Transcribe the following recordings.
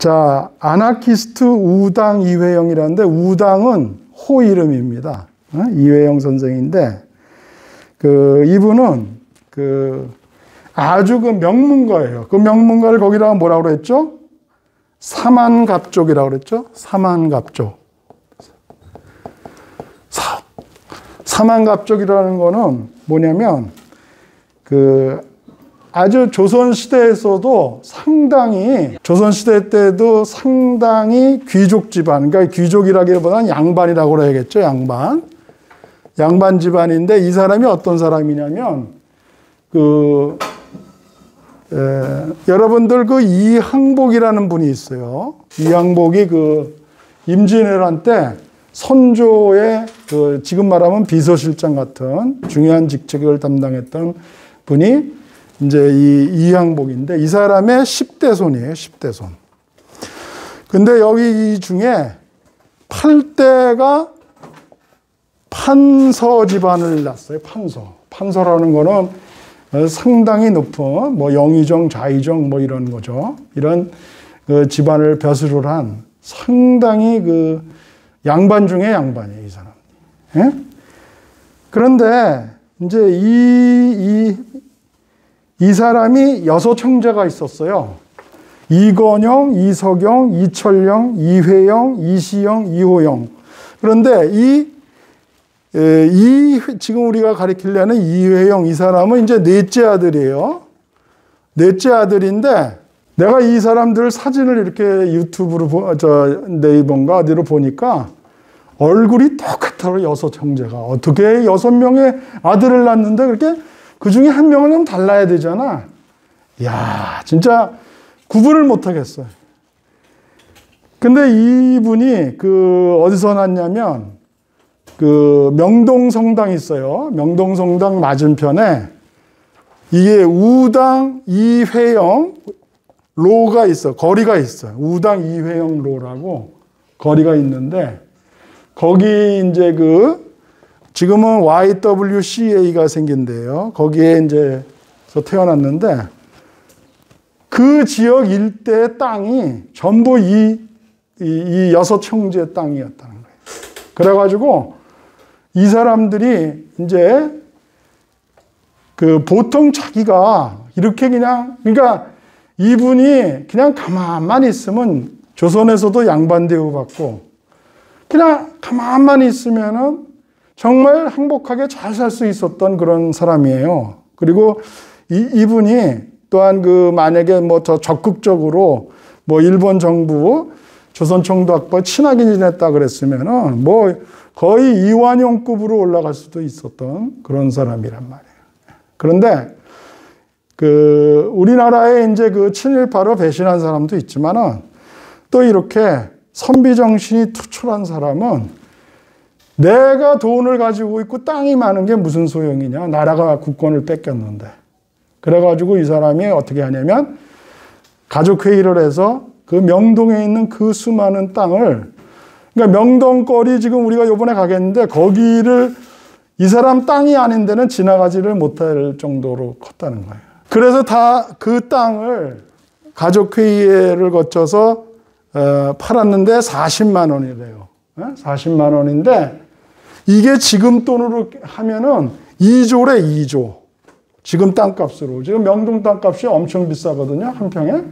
자, 아나키스트 우당 이회영이라는데, 우당은 호 이름입니다. 이회영 선생인데, 이분은 아주 명문가예요. 그 명문가를 거기다가 뭐라고 그랬죠? 사만갑족이라고 그랬죠? 사만갑족. 사만갑족이라는 거는 뭐냐면, 아주 조선시대에서도 조선시대 때도 상당히 귀족 집안, 그러니까 귀족이라기보다는 양반이라고 그래야겠죠, 양반 집안인데, 이 사람이 어떤 사람이냐면, 여러분들 이항복이라는 분이 있어요. 이항복이 임진왜란 때 선조의 지금 말하면 비서실장 같은 중요한 직책을 담당했던 분이 이제 이항복인데, 이 사람의 10대 손이에요, 10대 손. 근데 여기 이 중에 8대가 판서 집안을 낳았어요, 판서라는 거는 상당히 높은, 영의정, 좌의정, 이런 거죠. 이런 집안을 벼슬을 한 상당히 양반 중에 양반이에요, 이 사람. 예? 그런데 이제 이 사람이 6 형제가 있었어요. 이건영, 이석영, 이철영, 이회영, 이시영, 이호영. 그런데 지금 우리가 가리키려는 이회영, 이 사람은 이제 넷째 아들이에요. 넷째 아들인데, 내가 이 사람들 사진을 이렇게 유튜브로, 네이버인가 어디로 보니까 얼굴이 똑같아요, 6 형제가. 어떻게 6명의 아들을 낳는데 그렇게 그 중에 한 명은 좀 달라야 되잖아. 이야, 진짜 구분을 못 하겠어요. 근데 이분이 어디서 났냐면, 명동성당이 있어요. 명동성당 맞은편에 이게 우당 이회영 로가 있어. 거리가 있어요. 우당 이회영 로라고 거리가 있는데, 거기 이제 지금은 YWCA가 생긴대요. 거기에 이제 태어났는데, 그 지역 일대의 땅이 전부 이 6 형제의 땅이었다는 거예요. 그래가지고 이 사람들이 이제 보통 자기가 이렇게 그러니까 이분이 그냥 가만만 있으면 조선에서도 양반 대우받고, 그냥 가만만 있으면은 정말 행복하게 잘 살 수 있었던 그런 사람이에요. 그리고 이분이 또한 만약에 적극적으로 일본 정부 조선총독과 친하게 지냈다 그랬으면은 거의 이완용급으로 올라갈 수도 있었던 그런 사람이란 말이에요. 그런데 우리나라에 이제 친일파로 배신한 사람도 있지만은, 또 이렇게 선비정신이 투철한 사람은 내가 돈을 가지고 있고 땅이 많은 게 무슨 소용이냐. 나라가 국권을 뺏겼는데. 그래가지고 이 사람이 어떻게 하냐면, 가족회의를 해서 명동에 있는 수많은 땅을, 그러니까 명동거리 지금 우리가 요번에 가겠는데, 거기를 이 사람 땅이 아닌 데는 지나가지를 못할 정도로 컸다는 거예요. 그래서 다 그 땅을 가족회의를 거쳐서 팔았는데 40만 원이래요. 40만 원인데, 이게 지금 돈으로 하면은 2조래, 2조. 지금 땅값으로. 지금 명동 땅값이 엄청 비싸거든요, 한 평에.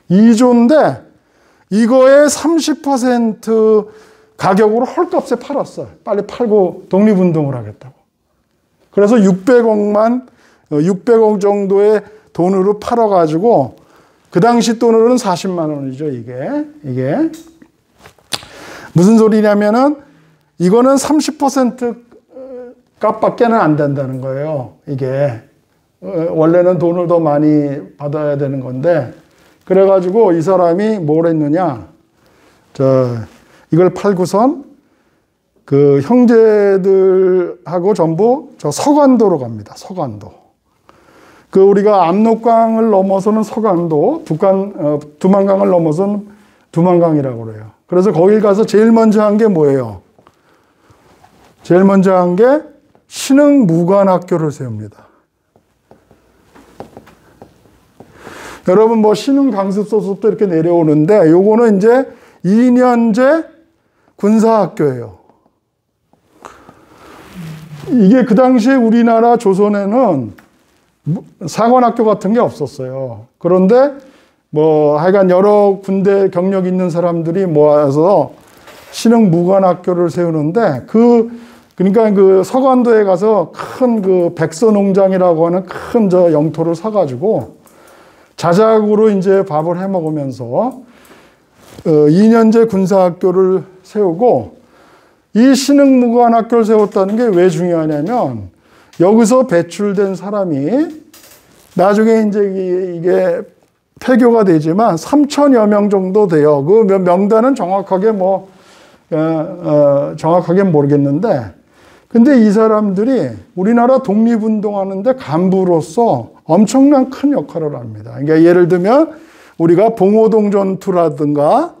2조인데, 이거의 30% 가격으로 헐값에 팔았어요. 빨리 팔고 독립운동을 하겠다고. 그래서 600억 정도의 돈으로 팔아가지고, 그 당시 돈으로는 40만 원이죠, 이게. 무슨 소리냐면은, 이거는 30% 값밖에는 안 된다는 거예요, 이게. 원래는 돈을 더 많이 받아야 되는 건데, 그래가지고 이 사람이 뭘 했느냐, 이걸 팔고선 형제들하고 전부 서간도로 갑니다, 서간도. 우리가 압록강을 넘어서는 서간도, 두만강을 넘어서는 두만강이라고 그래요. 그래서 거길 가서 제일 먼저 한 게 뭐예요? 제일 먼저 한 게 신흥무관학교를 세웁니다. 여러분 뭐 신흥 강습소속도 이렇게 내려오는데 요거는 이제 2년제 군사학교예요. 이게 그 당시에 우리나라 조선에는 사관학교 같은 게 없었어요. 그런데 뭐 하여간 여러 군대 경력 있는 사람들이 모아서 신흥 무관학교를 세우는데 그러니까 그 서간도에 가서 큰 그 백서농장이라고 하는 큰 저 영토를 사가지고 자작으로 이제 밥을 해 먹으면서 2년제 군사학교를 세우고 이 신흥무관학교를 세웠다는 게 왜 중요하냐면 여기서 배출된 사람이 나중에 이제 이게 폐교가 되지만 3,000여 명 정도 돼요. 그 명단은 정확하게 정확하게 모르겠는데 근데 이 사람들이 우리나라 독립운동하는데 간부로서 엄청난 큰 역할을 합니다. 그러니까 예를 들면 우리가 봉오동 전투라든가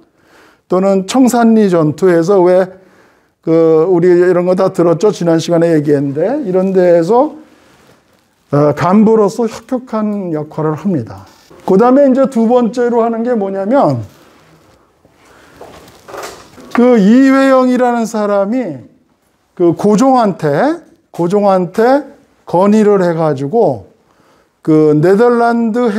또는 청산리 전투에서 우리 이런 거 다 들었죠? 지난 시간에 얘기했는데 이런 데에서 간부로서 혁혁한 역할을 합니다. 그 다음에 이제 두 번째로 하는 게 뭐냐면 그 이회영이라는 사람이 그 고종한테 건의를 해가지고 그 네덜란드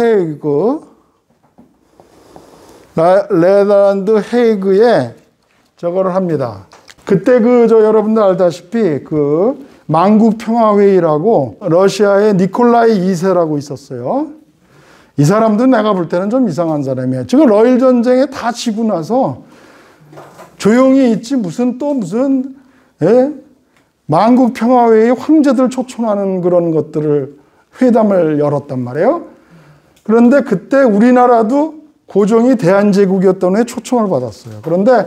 헤이그에 저거를 합니다. 그때 여러분들 알다시피 만국평화회의라고 러시아의 니콜라이 2세라고 있었어요. 이 사람도 내가 볼 때는 좀 이상한 사람이에요. 지금 러일 전쟁에 다 지고 나서 조용히 있지 무슨 만국평화회의 황제들 초청하는 그런 것들을 회담을 열었단 말이에요. 그런데 그때 우리나라도 고종이 대한제국이었던 해 초청을 받았어요. 그런데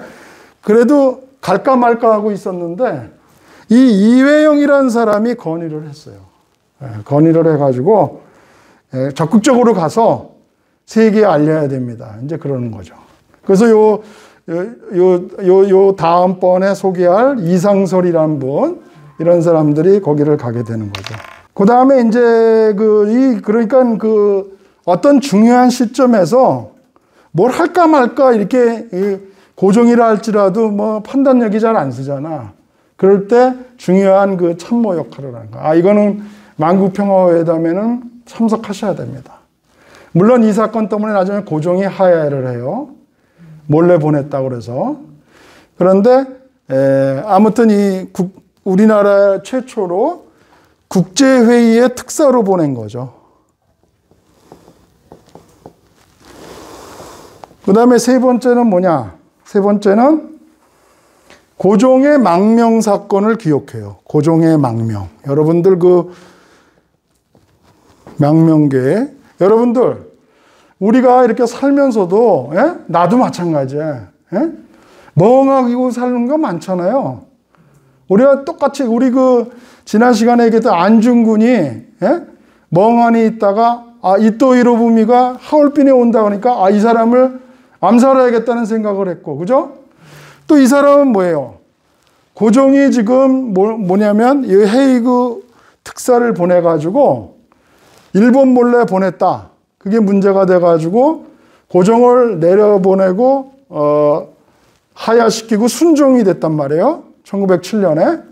그래도 갈까 말까 하고 있었는데 이 이회영이라는 사람이 건의를 했어요. 건의를 해가지고 적극적으로 가서 세계에 알려야 됩니다. 이제 그러는 거죠. 그래서 요 다음번에 소개할 이상설이란 분, 이런 사람들이 거기를 가게 되는 거죠. 그 다음에 이제 그러니까 어떤 중요한 시점에서 뭘 할까 말까 이렇게 고종이라 할지라도 뭐 판단력이 잘 안 쓰잖아. 그럴 때 중요한 참모 역할을 하는 거야. 이거는 만국평화회담에는 참석하셔야 됩니다. 물론 이 사건 때문에 나중에 고종이 하야를 해요. 몰래 보냈다고 그래서. 그런데 아무튼 우리나라 최초로 국제회의의 특사로 보낸 거죠. 그 다음에 세 번째는 뭐냐? 세 번째는 고종의 망명 사건을 기억해요. 고종의 망명. 여러분들 망명계. 여러분들 우리가 이렇게 살면서도 나도 마찬가지야. 멍하고 사는 거 많잖아요. 우리가 똑같이 지난 시간에 얘기했던 안중근이 멍하니 있다가 이토 히로부미가 하얼빈에 온다 그러니까 이 사람을 암살해야겠다는 생각을 했고, 그죠? 또 이 사람은 뭐예요? 고종이 지금 뭐냐면 이 헤이그 특사를 보내가지고 일본 몰래 보냈다. 그게 문제가 돼가지고 고종을 내려보내고 하야시키고 순종이 됐단 말이에요. 1907년에.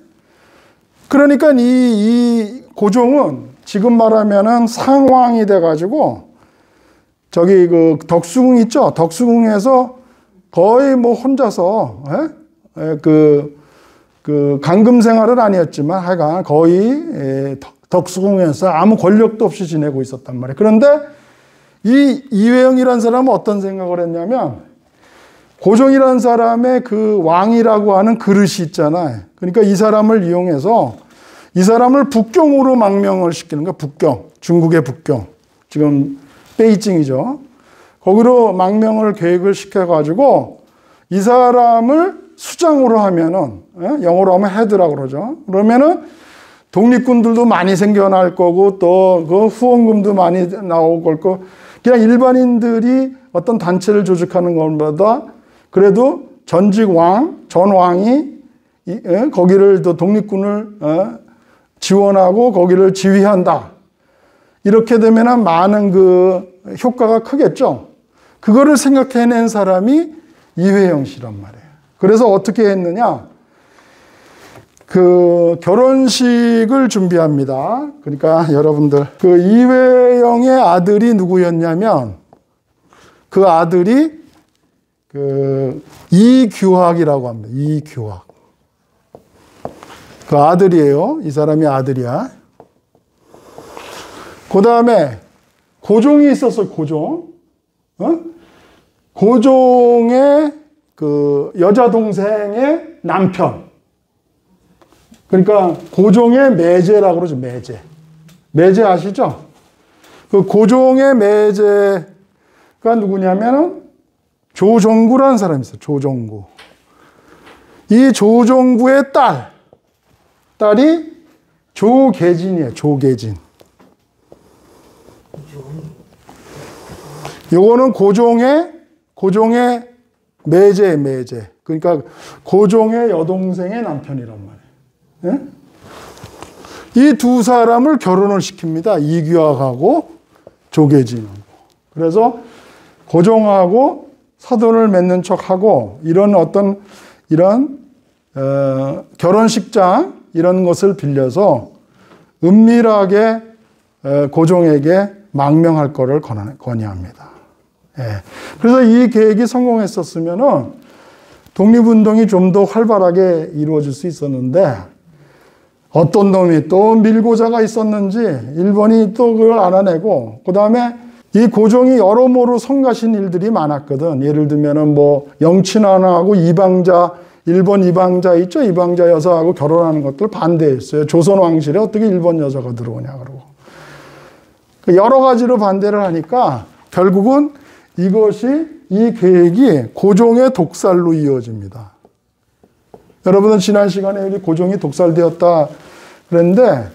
그러니까 이 고종은 지금 말하면은 상왕이 돼가지고 저기 덕수궁 있죠? 덕수궁에서 거의 뭐 혼자서 강금 생활은 아니었지만 하여간 거의 덕수궁에서 아무 권력도 없이 지내고 있었단 말이에요. 그런데 이 이회영이라는 사람은 어떤 생각을 했냐면 고종이라는 사람의 왕이라고 하는 그릇이 있잖아요. 그러니까 이 사람을 이용해서 이 사람을 북경으로 망명을 시키는 거야. 북경. 중국의 북경. 지금 베이징이죠. 거기로 망명을 계획을 시켜가지고 이 사람을 수장으로 하면은, 영어로 하면 헤드라고 그러죠. 그러면은 독립군들도 많이 생겨날 거고 또 후원금도 많이 나올 거고 그냥 일반인들이 어떤 단체를 조직하는 것보다 그래도 전직 전왕이 거기를 또 독립군을 지원하고 거기를 지휘한다. 이렇게 되면은 많은 효과가 크겠죠. 그거를 생각해낸 사람이 이회영 씨란 말이에요. 그래서 어떻게 했느냐? 그 결혼식을 준비합니다. 그러니까 여러분들 그 이회영의 아들이 누구였냐면 그 아들이 그 이규학이라고 합니다. 이규학. 그 아들이에요. 이 사람이 아들이야. 그 다음에 고종이 있었어요. 고종. 고종의 그 여자 동생의 남편. 그러니까 고종의 매제라고 그러죠. 매제. 매제 아시죠? 그 고종의 매제가 누구냐면은 조종구라는 사람이 있어요. 조종구. 이 조종구의 딸이 조계진이에요. 조계진. 요거는 고종의 매제. 그러니까 고종의 여동생의 남편이란 말이에요. 이 두 사람을 결혼을 시킵니다. 이규학하고 조계진하고. 그래서 고종하고 사돈을 맺는 척하고 이런 결혼식장 이런 것을 빌려서 은밀하게 고종에게 망명할 것을 건의합니다. 그래서 이 계획이 성공했었으면은 독립운동이 좀 더 활발하게 이루어질 수 있었는데 어떤 놈이 또 밀고자가 있었는지 일본이 또 그걸 알아내고 그 다음에 이 고종이 여러모로 성가신 일들이 많았거든. 예를 들면은 뭐 영친환하고 일본 이방자 있죠? 이방자 여사하고 결혼하는 것들 반대했어요. 조선 왕실에 어떻게 일본 여자가 들어오냐 그러고. 여러 가지로 반대를 하니까 결국은 이 계획이 고종의 독살로 이어집니다. 여러분은 지난 시간에 우리 고종이 독살되었다 그랬는데,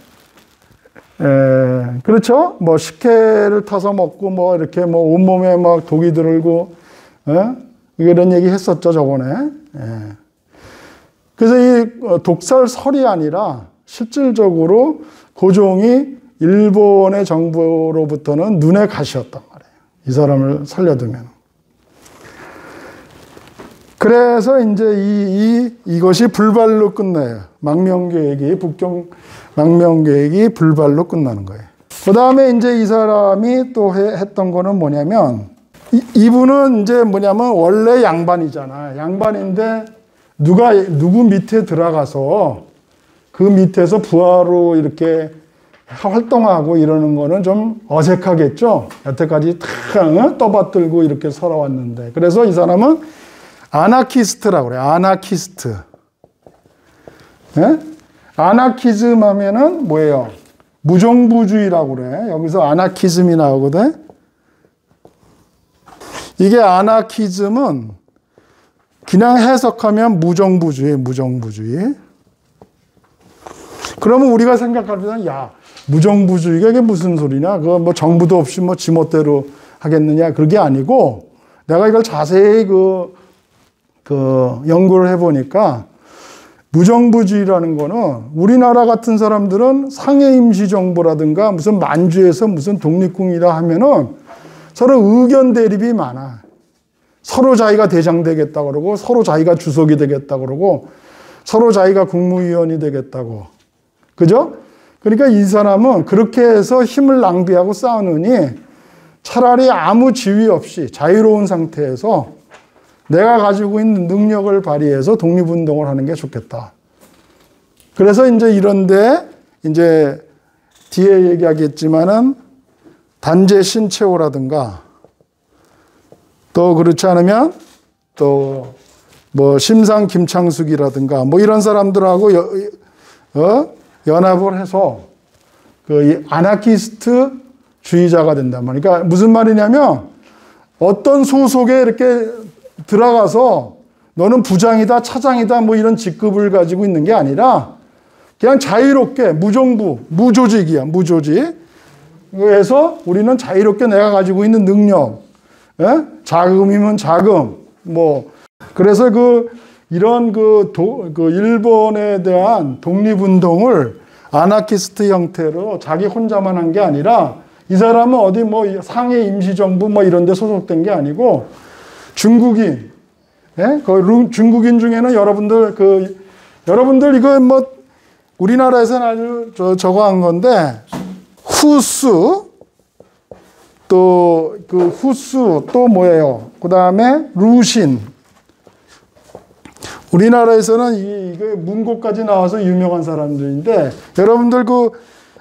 그렇죠? 뭐 식혜를 타서 먹고 뭐 이렇게 뭐 온몸에 막 독이 들고, 이런 얘기 했었죠, 저번에. 그래서 이 독살설이 아니라 실질적으로 고종이 일본의 정부로부터는 눈에 가시였단 말이에요. 이 사람을 살려두면. 그래서 이제 이것이 불발로 끝나요. 북경 망명계획이 불발로 끝나는 거예요. 그 다음에 이제 이 사람이 또 했던 거는 뭐냐면, 이분은 이제 원래 양반이잖아. 양반인데, 누구 밑에 들어가서 그 밑에서 부하로 이렇게 활동하고 이러는 거는 좀 어색하겠죠? 여태까지 탁 떠받들고 이렇게 살아왔는데. 그래서 이 사람은 아나키스트라고 그래요. 아나키스트. 아나키즘 하면은 뭐예요? 무정부주의라고 그래. 여기서 아나키즘이 나오거든. 이게 아나키즘은 그냥 해석하면 무정부주의. 그러면 우리가 생각하면, 야, 무정부주의가 이게 무슨 소리냐? 그거 뭐 정부도 없이 뭐 지멋대로 하겠느냐? 그게 아니고, 내가 이걸 자세히 연구를 해보니까, 무정부주의라는 거는 우리나라 같은 사람들은 상해 임시정부라든가 무슨 만주에서 무슨 독립국이라 하면은 서로 의견 대립이 많아. 서로 자기가 대장 되겠다 그러고, 서로 자기가 주석이 되겠다 그러고, 서로 자기가 국무위원이 되겠다고. 그죠? 그러니까 이 사람은 그렇게 해서 힘을 낭비하고 싸우느니 차라리 아무 지위 없이 자유로운 상태에서 내가 가지고 있는 능력을 발휘해서 독립운동을 하는 게 좋겠다. 그래서 이제 이런데 이제 뒤에 얘기하겠지만은 단재 신채호라든가 또 그렇지 않으면 또 뭐 심상 김창숙이라든가 뭐 이런 사람들하고 연합을 해서 그 아나키스트 주의자가 된단 말이야. 그러니까 무슨 말이냐면 어떤 소속에 이렇게 들어가서 너는 부장이다, 차장이다 뭐 이런 직급을 가지고 있는 게 아니라 그냥 자유롭게 무조직이야, 무조직. 그래서 우리는 자유롭게 내가 가지고 있는 능력, 자금이면 자금, 뭐 그래서 이런 일본에 대한 독립운동을 아나키스트 형태로 자기 혼자만 한 게 아니라 이 사람은 어디 뭐 상해 임시정부 뭐 이런 데 소속된 게 아니고 중국인. 예? 그 중국인 중에는 여러분들 이거 뭐 우리나라에서는 아주 저거 한 건데 후수 또 그 후수 또 뭐예요? 그다음에 루신. 우리나라에서는 이게 문고까지 나와서 유명한 사람들인데 여러분들 그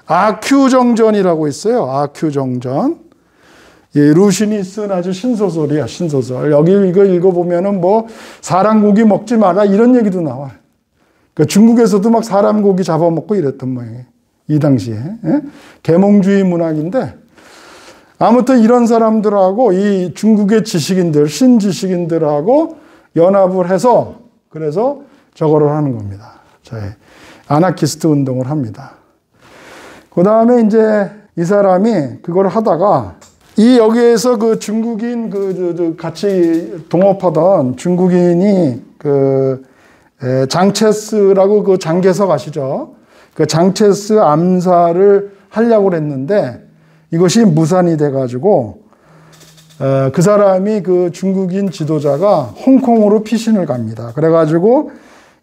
아큐정전이라고 있어요. 아큐정전. 예, 루신이 쓴 아주 신소설이야, 신소설. 여기 이거 읽어보면은 뭐 사람 고기 먹지 마라 이런 얘기도 나와. 그러니까 중국에서도 막 사람 고기 잡아먹고 이랬던 모양이에요. 이 당시에. 예? 계몽주의 문학인데 아무튼 이런 사람들하고 이 중국의 지식인들, 신지식인들하고 연합을 해서 그래서 저거를 하는 겁니다. 저희 아나키스트 운동을 합니다. 그 다음에 이제 이 사람이 그걸 하다가 이 여기에서 그 중국인 같이 동업하던 중국인이 장체스라고 그 장개석 아시죠? 그 장체스 암살을 하려고 했는데 이것이 무산이 돼가지고 그 사람이 그 중국인 지도자가 홍콩으로 피신을 갑니다. 그래가지고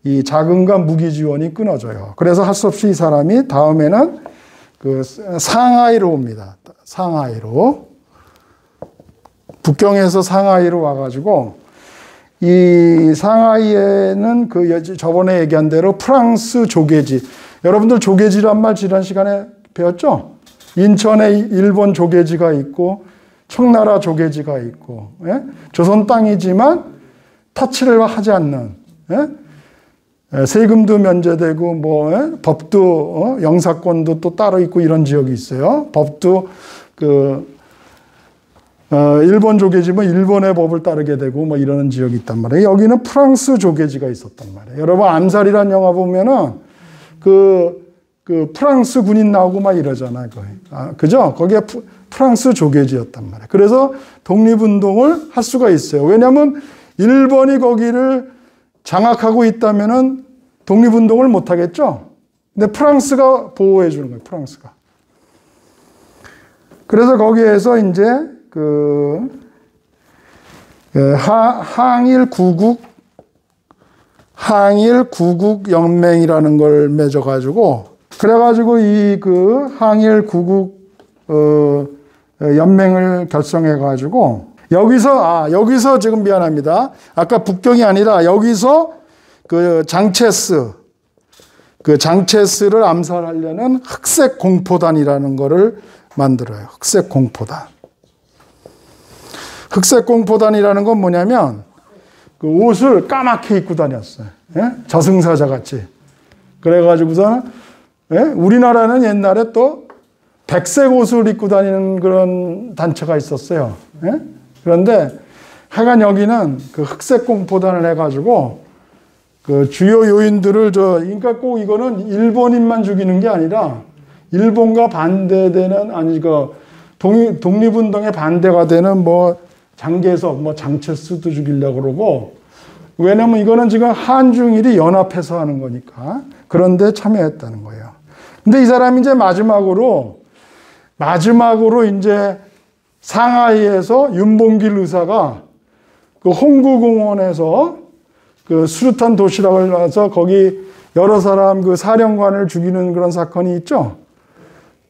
이 자금과 무기 지원이 끊어져요. 그래서 할 수 없이 이 사람이 다음에는 그 상하이로 옵니다. 상하이로. 북경에서 상하이로 와가지고 이 상하이에는 그 저번에 얘기한 대로 프랑스 조개지. 여러분들 조개지란 말 지난 시간에 배웠죠? 인천에 일본 조개지가 있고 청나라 조개지가 있고 예? 조선 땅이지만 터치를 하지 않는 예? 세금도 면제되고 뭐 예? 법도 영사권도 또 따로 있고 이런 지역이 있어요. 법도 일본 조개지면 일본의 법을 따르게 되고 뭐 이러는 지역이 있단 말이에요. 여기는 프랑스 조개지가 있었단 말이에요. 여러분 암살이라는 영화 보면은 그 프랑스 군인 나오고 막 이러잖아요. 그죠? 거기에 프랑스 조개지였단 말이에요. 그래서 독립운동을 할 수가 있어요. 왜냐하면 일본이 거기를 장악하고 있다면은 독립운동을 못 하겠죠? 근데 프랑스가 보호해 주는 거예요. 프랑스가. 그래서 거기에서 이제 항일 구국 연맹이라는 걸 맺어가지고 그래가지고 이 항일 구국 연맹을 결성해가지고 여기서 지금 미안합니다. 아까 북경이 아니라 여기서 장체스를 암살하려는 흑색 공포단이라는 거를 만들어요. 흑색 공포단. 흑색 공포단이라는 건 뭐냐면 그 옷을 까맣게 입고 다녔어요. 예? 저승사자 같이. 그래가지고서는 예? 우리나라는 옛날에 또 백색 옷을 입고 다니는 그런 단체가 있었어요. 예? 그런데 하여간 여기는 그 흑색 공포단을 해가지고 그 주요 요인들을 그러니까 꼭 이거는 일본인만 죽이는 게 아니라 일본과 반대되는 독립운동에 반대가 되는 뭐 장개석, 뭐 장체스도 죽이려고 그러고 왜냐면 이거는 지금 한중일이 연합해서 하는 거니까 그런데 참여했다는 거예요. 근데 이 사람이 이제 마지막으로 이제 상하이에서 윤봉길 의사가 그 홍구공원에서 그 수류탄 도시락을 놔서 거기 여러 사람 그 사령관을 죽이는 그런 사건이 있죠.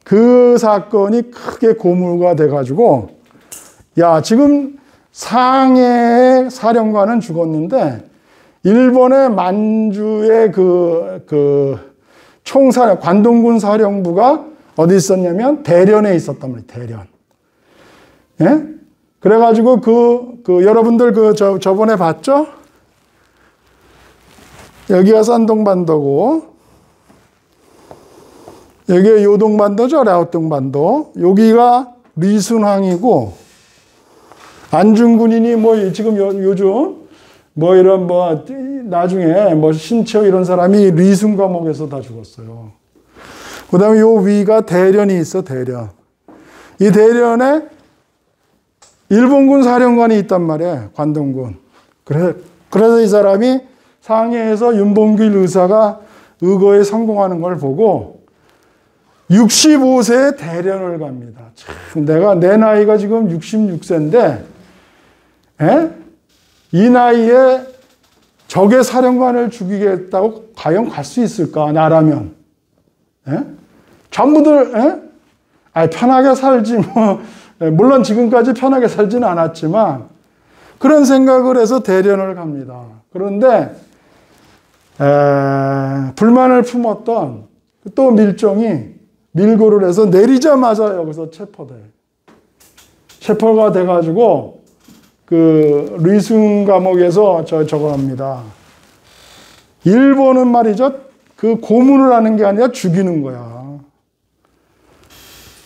그 사건이 크게 고물가 돼가지고 야 지금 상해의 사령관은 죽었는데 일본의 만주의 총사령 관동군 사령부가 어디 있었냐면 대련에 있었단 말이에요. 대련. 예? 그래가지고 여러분들 저번에 봤죠? 여기가 산동반도고 여기가 요동반도죠. 랴오뚱반도. 여기가 리순항이고 안중근인이 뭐 지금 요즘 뭐 이런 뭐 나중에 뭐 신채호 이런 사람이 리순 감옥에서 다 죽었어요. 그 다음에 요 위가 대련이 있어. 대련. 이 대련에 일본군 사령관이 있단 말이에요. 관동군. 그래서 이 사람이 상해에서 윤봉길 의사가 의거에 성공하는 걸 보고 65세에 대련을 갑니다. 참, 내 나이가 지금 66세인데, 이 나이에 적의 사령관을 죽이겠다고 과연 갈 수 있을까, 나라면? 전부들, 편하게 살지, 뭐, 물론 지금까지 편하게 살지는 않았지만, 그런 생각을 해서 대련을 갑니다. 그런데, 불만을 품었던 또 밀종이 밀고를 해서 내리자마자 여기서 체포가 돼가지고 그 리순 감옥에서 저거 합니다. 일본은 말이죠. 그 고문을 하는 게 아니라 죽이는 거야.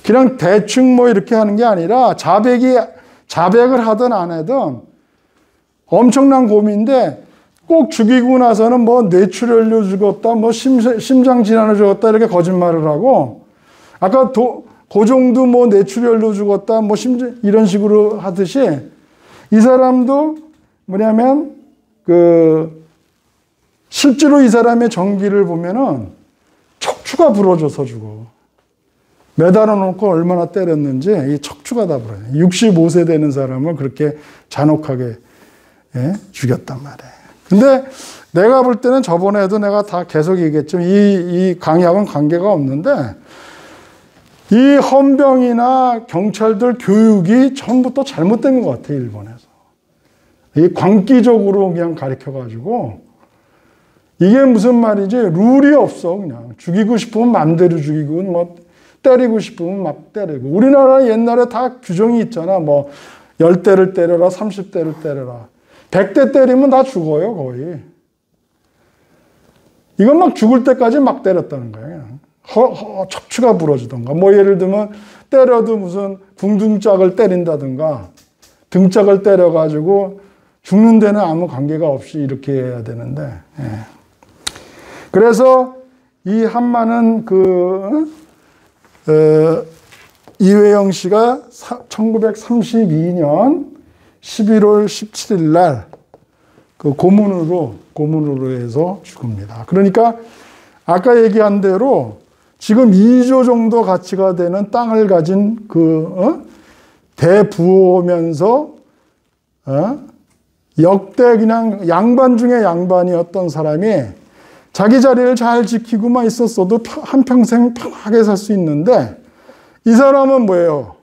그냥 대충 뭐 이렇게 하는 게 아니라 자백을 하든 안 하든 엄청난 고민인데 꼭 죽이고 나서는 뭐 뇌출혈로 죽었다, 뭐 심장 질환을 죽었다 이렇게 거짓말을 하고 아까 고종도 뭐 뇌출혈로 죽었다, 뭐 이런 식으로 하듯이 이 사람도 뭐냐면 실제로 이 사람의 전기를 보면은 척추가 부러져서 죽어. 매달아 놓고 얼마나 때렸는지 이 척추가 다 부러져. 65세 되는 사람을 그렇게 잔혹하게 죽였단 말이에요. 근데 내가 볼 때는 저번에도 내가 다 계속 얘기했지만 이 강약은 관계가 없는데 이 헌병이나 경찰들 교육이 처음부터 잘못된 것 같아요, 일본에서. 이 광기적으로 그냥 가르쳐가지고 이게 무슨 말이지? 룰이 없어, 그냥. 죽이고 싶으면 마음대로 죽이고, 뭐, 때리고 싶으면 막 때리고. 우리나라 옛날에 다 규정이 있잖아. 뭐, 10대를 때려라, 30대를 때려라. 100대 때리면 다 죽어요, 거의. 이건 막 죽을 때까지 막 때렸다는 거예요. 척추가 부러지던가. 뭐, 예를 들면, 때려도 무슨 궁둥짝을 때린다든가, 등짝을 때려가지고 죽는 데는 아무 관계가 없이 이렇게 해야 되는데, 그래서 이 한마는 이회영 씨가 1932년 11월 17일 날 그 고문으로 해서 죽습니다. 그러니까 아까 얘기한 대로 지금 2조 정도 가치가 되는 땅을 가진 대부호면서 역대 그냥 양반 중에 양반이었던 사람이 자기 자리를 잘 지키고만 있었어도 한평생 편하게 살 수 있는데 이 사람은 뭐예요?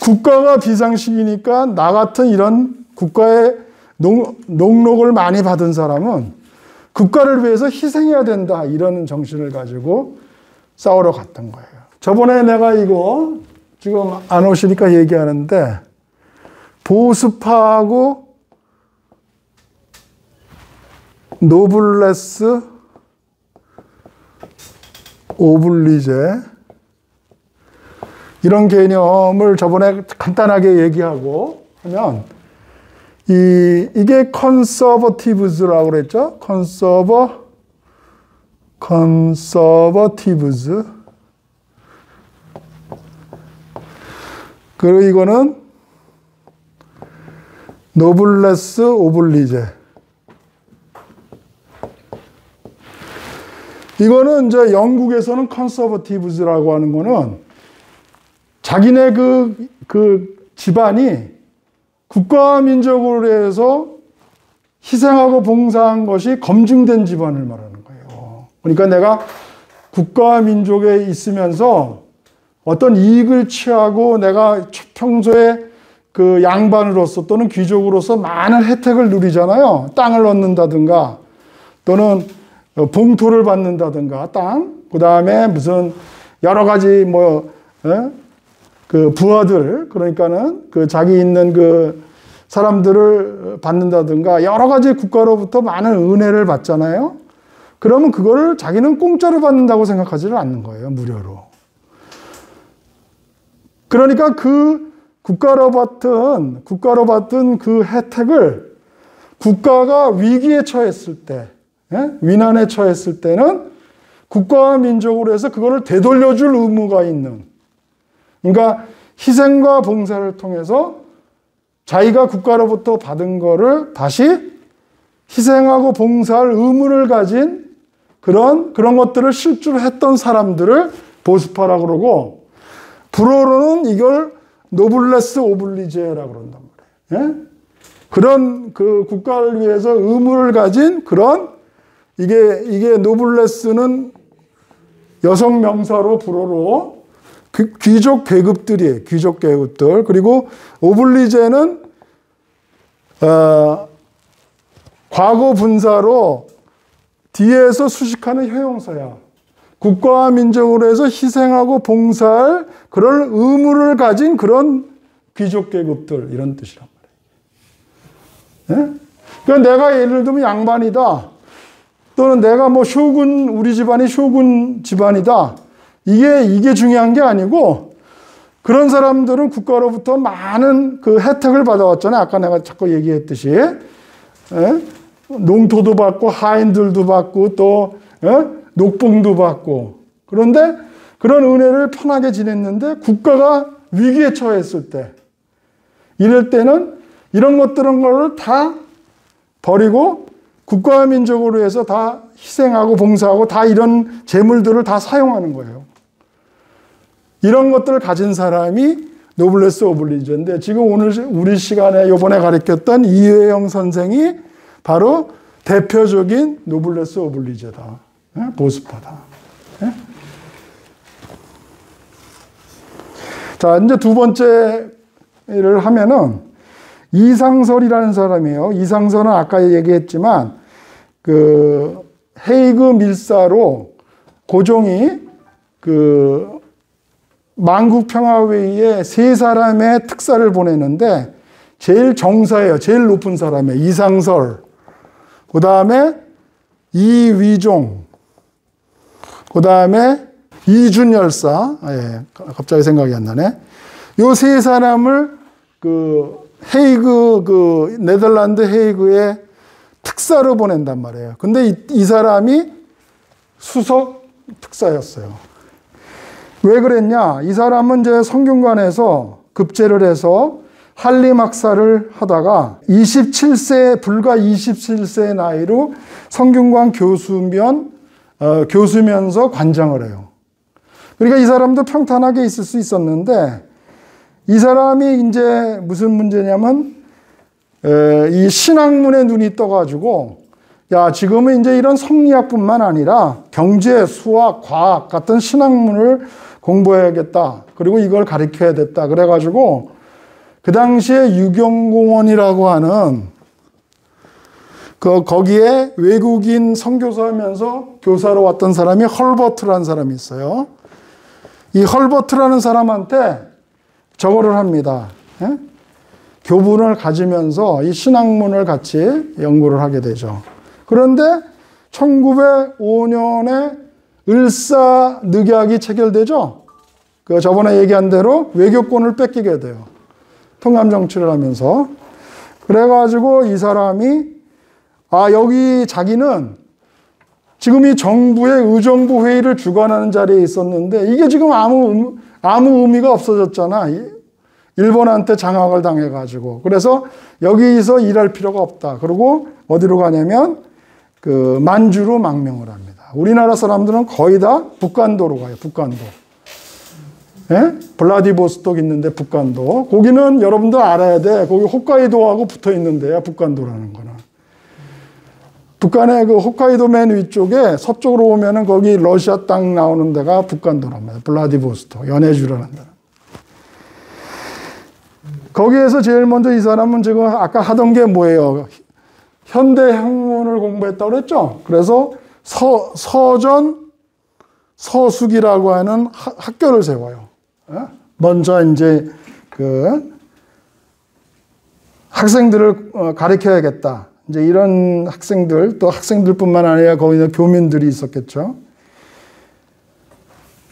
국가가 비상식이니까 나 같은 이런 국가의 농록을 많이 받은 사람은 국가를 위해서 희생해야 된다 이런 정신을 가지고 싸우러 갔던 거예요. 저번에 내가 이거 지금 안 오시니까 얘기하는데 보수파하고 노블레스 오블리제 이런 개념을 저번에 간단하게 얘기하고 하면 이게 컨서버티브즈라고 그랬죠? 컨서버티브즈 그리고 이거는 노블레스 오블리제 이거는 이제 영국에서는 컨서버티브즈라고 하는 거는 자기네 그 집안이 국가와 민족을 위해서 희생하고 봉사한 것이 검증된 집안을 말하는 거예요. 그러니까 내가 국가와 민족에 있으면서 어떤 이익을 취하고 내가 평소에 그 양반으로서 또는 귀족으로서 많은 혜택을 누리잖아요. 땅을 얻는다든가 또는 봉토를 받는다든가 그 다음에 무슨 여러 가지 그 부하들 그러니까는 그 자기 있는 그 사람들을 받는다든가 여러 가지 국가로부터 많은 은혜를 받잖아요. 그러면 그거를 자기는 공짜로 받는다고 생각하지를 않는 거예요. 무료로. 그러니까 그 국가로 받던 그 혜택을 국가가 위기에 처했을 때 위난에 처했을 때는 국가와 민족으로 해서 그거를 되돌려줄 의무가 있는 그러니까 희생과 봉사를 통해서 자기가 국가로부터 받은 거를 다시 희생하고 봉사할 의무를 가진 그런 것들을 실제로 했던 사람들을 보스파라고 그러고, 불어로는 이걸 노블레스 오블리제라고 그런단 말이에요. 예? 그런 그 국가를 위해서 의무를 가진 그런, 이게 노블레스는 여성 명사로 불어로 귀족 계급들이에요. 귀족 계급들. 그리고 오블리제는 과거 분사로 뒤에서 수식하는 효용사야. 국가와 민족으로 해서 희생하고 봉사할 그런 의무를 가진 그런 귀족 계급들, 이런 뜻이란 말이에요. 예? 그러니까 내가 예를 들면 양반이다. 또는 내가 뭐 쇼군, 우리 집안이 쇼군 집안이다. 이게 중요한 게 아니고, 그런 사람들은 국가로부터 많은 그 혜택을 받아왔잖아요. 아까 내가 자꾸 얘기했듯이. 예? 농토도 받고, 하인들도 받고, 또, 녹봉도 받고. 그런데 그런 은혜를 편하게 지냈는데, 국가가 위기에 처했을 때, 이럴 때는 이런 것들은 다 버리고, 국가와 민족으로 해서 다 희생하고 봉사하고 다 이런 재물들을 다 사용하는 거예요. 이런 것들을 가진 사람이 노블레스 오블리제인데, 지금 오늘 우리 시간에 이번에 가르쳤던 이회영 선생이 바로 대표적인 노블레스 오블리제다. 보스파다. 자, 이제 두 번째를 하면은 이상설이라는 사람이에요. 이상설은 아까 얘기했지만 그 헤이그 밀사로 고종이 그 만국평화회의에 세 사람의 특사를 보내는데, 제일 정사예요. 제일 높은 사람이에요. 이상설. 그 다음에 이위종. 그 다음에 이준열사. 예, 갑자기 생각이 안 나네. 요 세 사람을 그 헤이그, 네덜란드 헤이그에 특사로 보낸단 말이에요. 근데 이 사람이 수석 특사였어요. 왜 그랬냐? 이 사람은 이제 성균관에서 급제를 해서 한림학사를 하다가 불과 27세 나이로 성균관 교수면서 관장을 해요. 그러니까 이 사람도 평탄하게 있을 수 있었는데, 이 사람이 이제 무슨 문제냐면, 이 신학문에 눈이 떠가지고, 야, 지금은 이제 이런 성리학뿐만 아니라 경제, 수학, 과학 같은 신학문을 공부해야겠다. 그리고 이걸 가르쳐야 됐다. 그래가지고, 그 당시에 유경공원이라고 하는, 거기에 외국인 선교사면서 교사로 왔던 사람이 헐버트라는 사람이 있어요. 이 헐버트라는 사람한테 저거를 합니다. 예? 교분을 가지면서 이 신학문을 같이 연구를 하게 되죠. 그런데 1905년에 을사늑약이 체결되죠. 그 저번에 얘기한 대로 외교권을 뺏기게 돼요. 통감 정치를 하면서. 그래가지고 이 사람이 여기 자기는 지금 이 정부의 의정부 회의를 주관하는 자리에 있었는데, 이게 지금 아무 의미가 없어졌잖아. 일본한테 장악을 당해가지고. 그래서 여기서 일할 필요가 없다. 그리고 어디로 가냐면 그 만주로 망명을 합니다. 우리나라 사람들은 거의 다 북간도로 가요. 북간도. 예? 블라디보스톡 있는데 북간도. 거기는 여러분들 알아야 돼. 거기 홋카이도하고 붙어 있는 데야, 북간도라는 거는. 북한의 그 홋카이도 맨 위쪽에 서쪽으로 오면은 거기 러시아 땅 나오는 데가 북간도랍니다. 블라디보스톡, 연해주라는 데. 거기에서 제일 먼저 이 사람은 지금 아까 하던 게 뭐예요? 현대 학문을 공부했다고 그랬죠? 그래서 서전, 서숙이라고 하는 학교를 세워요. 먼저 이제 그 학생들을 가르쳐야겠다. 이제 이런 학생들, 또 학생들뿐만 아니라 거기는 교민들이 있었겠죠.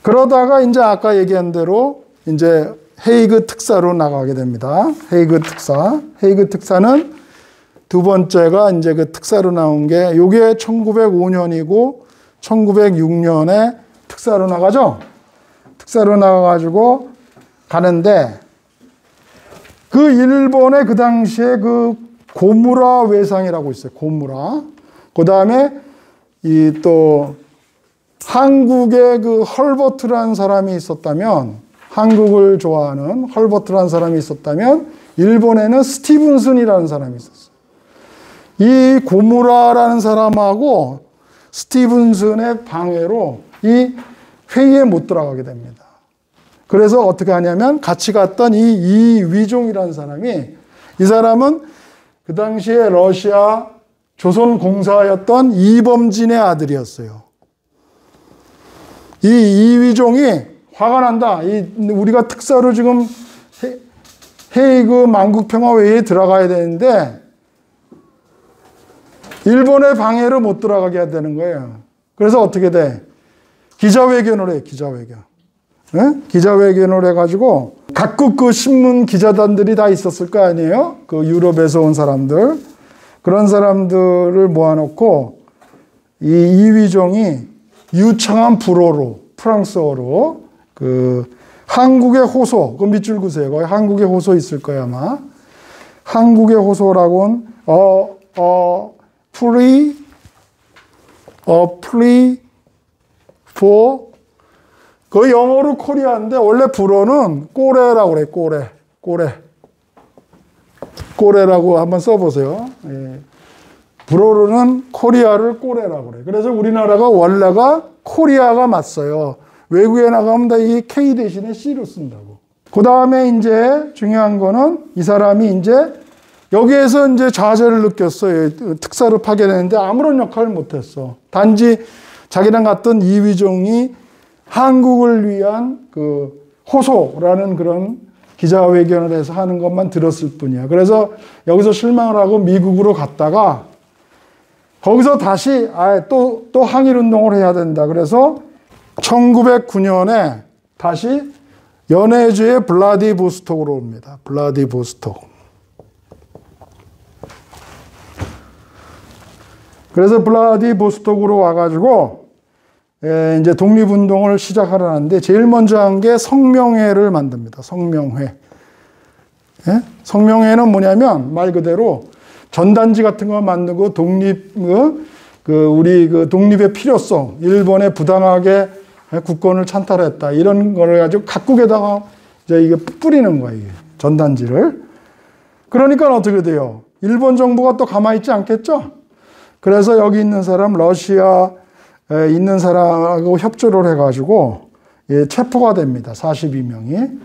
그러다가 이제 아까 얘기한 대로 이제 헤이그 특사로 나가게 됩니다. 헤이그 특사. 헤이그 특사는 두 번째가 이제 그 특사로 나온 게, 요게 1905년이고 1906년에 특사로 나가죠. 특사로 나가가지고 가는데, 그 일본의 그 당시에 그 고무라 외상이라고 있어요. 고무라. 그 다음에 이 또 한국에 그 헐버트라는 사람이 있었다면, 한국을 좋아하는 헐버트라는 사람이 있었다면 일본에는 스티븐슨이라는 사람이 있었어요. 이 고무라라는 사람하고 스티븐슨의 방해로 이 회의에 못 들어가게 됩니다. 그래서 어떻게 하냐면 같이 갔던 이 이위종이라는 사람이, 이 사람은 그 당시에 러시아 조선공사였던 이범진의 아들이었어요. 이 이위종이 화가 난다. 우리가 특사로 지금 헤이그 만국평화회의에 들어가야 되는데 일본의 방해를 못 들어가게 해야 되는 거예요. 그래서 어떻게 돼? 기자회견을 해, 기자회견. 네? 기자회견을 해가지고 각국 그 신문 기자단들이 다 있었을 거 아니에요? 그 유럽에서 온 사람들. 그런 사람들을 모아놓고 이 이위종이 유창한 불어로, 프랑스어로 그 한국의 호소, 그 밑줄 그세요. 거기 한국의 호소 있을 거야, 아마. 한국의 호소라고는 plea for, 그 영어로 코리아인데 원래 불어는 꼬레라고 그래, 꼬레라고 한번 써보세요. 예. 불어로는 코리아를 꼬레라고 그래. 그래서 우리나라가 원래가 코리아가 맞어요. 외국에 나가면 다 이 K 대신에 C로 쓴다고. 그 다음에 이제 중요한 거는 이 사람이 이제 여기에서 이제 좌절을 느꼈어요. 특사를 파견했는데 아무런 역할을 못했어. 단지 자기랑 갔던 이위종이 한국을 위한 그 호소라는 그런 기자회견을 해서 하는 것만 들었을 뿐이야. 그래서 여기서 실망을 하고 미국으로 갔다가 거기서 다시 또 항일운동을 해야 된다. 그래서 1909년에 다시 연해주의 블라디보스톡으로 옵니다. 블라디보스톡. 그래서 블라디보스톡으로 와가지고 이제 독립운동을 시작하려는데 제일 먼저 한 게 성명회를 만듭니다. 성명회. 예? 성명회는 뭐냐면 말 그대로 전단지 같은 거 만들고 우리 그 독립의 필요성, 일본에 부당하게 국권을 찬탈했다. 이런 걸 가지고 각국에다가 이제 이게 뿌리는 거예요. 이게 전단지를. 그러니까 어떻게 돼요? 일본 정부가 또 가만히 있지 않겠죠? 그래서 여기 있는 사람, 러시아에 있는 사람하고 협조를 해가지고 체포가 됩니다. 42명이.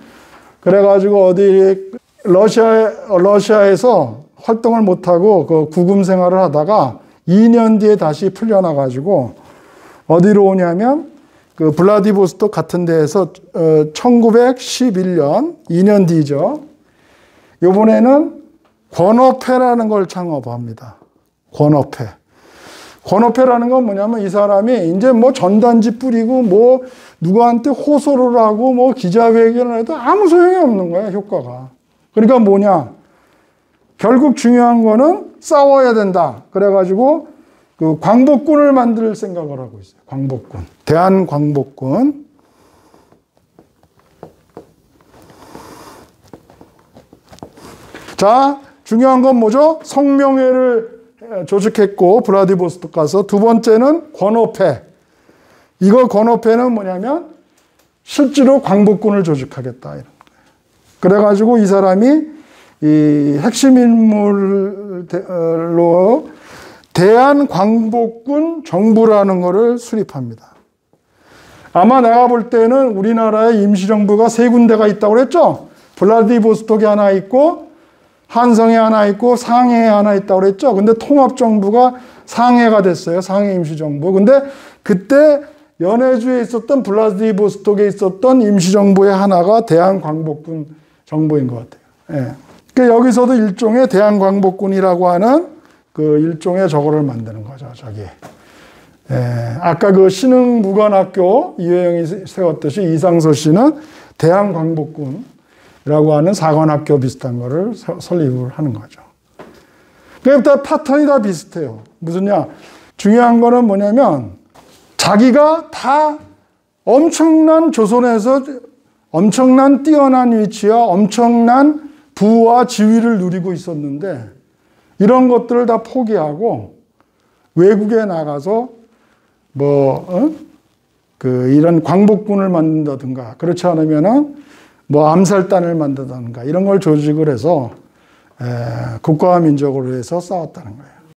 그래가지고 어디 러시아에서 활동을 못하고 그 구금 생활을 하다가 2년 뒤에 다시 풀려나가지고 어디로 오냐면 그 블라디보스톡 같은 데에서 1911년 2년 뒤죠. 이번에는 권업회라는 걸 창업합니다. 권업회. 권업회라는 건 뭐냐면 이 사람이 이제 뭐 전단지 뿌리고 뭐 누구한테 호소를 하고 뭐 기자회견을 해도 아무 소용이 없는 거야, 효과가. 그러니까 뭐냐. 결국 중요한 거는 싸워야 된다. 그래가지고 그 광복군을 만들 생각을 하고 있어요. 광복군. 대한광복군. 자, 중요한 건 뭐죠? 성명회를 조직했고 블라디보스톡 가서 두 번째는 권업회. 이거 권업회는 뭐냐면 실제로 광복군을 조직하겠다. 이런 거예요. 그래가지고 이 사람이 이 핵심 인물로 대한광복군 정부라는 거를 수립합니다. 아마 내가 볼 때는 우리나라에 임시정부가 3군데가 있다고 그랬죠? 블라디보스톡에 하나 있고 한성에 하나 있고 상해에 하나 있다고 그랬죠? 근데 통합정부가 상해가 됐어요. 상해 임시정부. 근데 그때 연해주에 있었던 블라디보스톡에 있었던 임시정부의 하나가 대한광복군 정부인 것 같아요. 예. 그러니까 여기서도 일종의 대한광복군이라고 하는 그 일종의 저거를 만드는 거죠. 저기. 예. 아까 그 신흥무관학교 이회영이 세웠듯이 이상서 씨는 대한광복군이라고 하는 사관학교 비슷한 거를 설립을 하는 거죠. 그러니까 패턴이 다 비슷해요. 무슨냐? 중요한 거는 뭐냐면 자기가 다 엄청난 조선에서 엄청난 뛰어난 위치와 엄청난 부와 지위를 누리고 있었는데 이런 것들을 다 포기하고 외국에 나가서 이런 광복군을 만든다든가, 그렇지 않으면은 암살단을 만든다든가, 이런 걸 조직을 해서 국가와 민족을 위해서 싸웠다는 거예요.